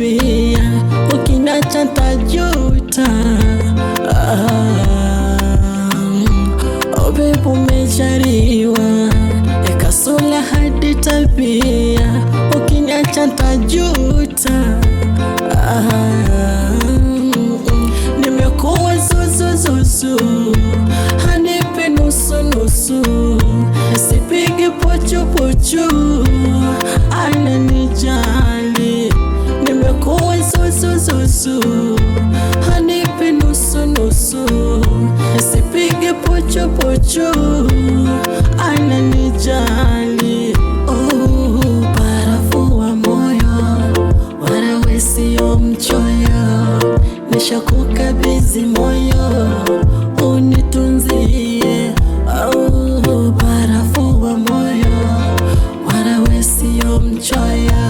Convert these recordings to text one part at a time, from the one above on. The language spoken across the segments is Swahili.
tabia, ukiniacha ntajuta. Oh baby umejaliwa, kasula hadi tabia, ukiniacha ntajuta. Nimekuwa zuzu, hanipi nusu, sipigi pochu, ananijali. Nimekuwa zuzu, hanipi nusu, sipigi pochu, ananijali. Oh, barafu wa moyo, wala we sio mchoyo, nishakukabidhi moyo unitunzie. Oh, barafu wa moyo, wala we sio mchoyo,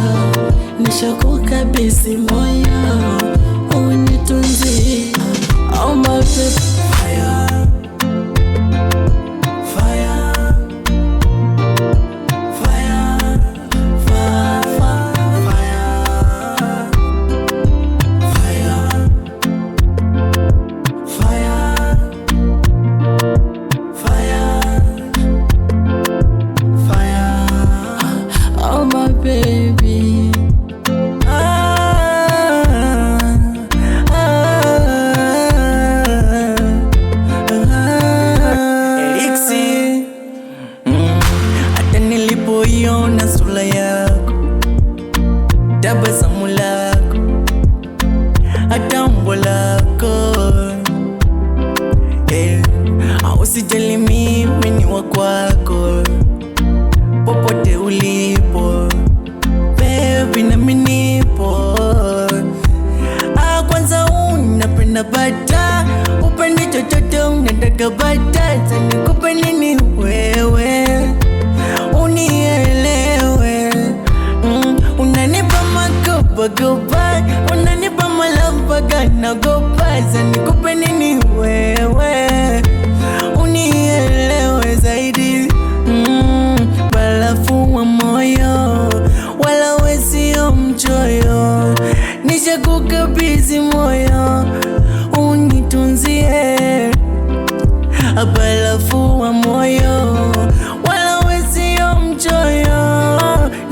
nishakukabidhi moyo unitunzie. Oh my baby, fire, fire, fire, fire, fire, oh my baby. Elixir, hata nilipoiona sura yako, tabasamu lako, hata umbo lako, usijali mimi ni wa kwako, popote ulipo baby nami nipo. Kwanza unapenda bata, upendi chochote unataka bata, nikupe nini wewe unielewe? Unanipa makopa, unanipa malapa nagopa, nikupe nini wewe unielewe zaidi? Barafu wa moyo, wala we sio mchoyo, nishakukabidhi moyo unitunzie. Barafu wa moyo, wala we sio mchoyo,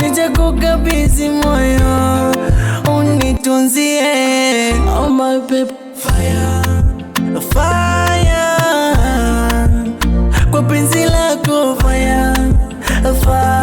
nishakukabidhi moyo unitunzie. Oh my baby, fire, fire, kwa penzi lako fire, fire.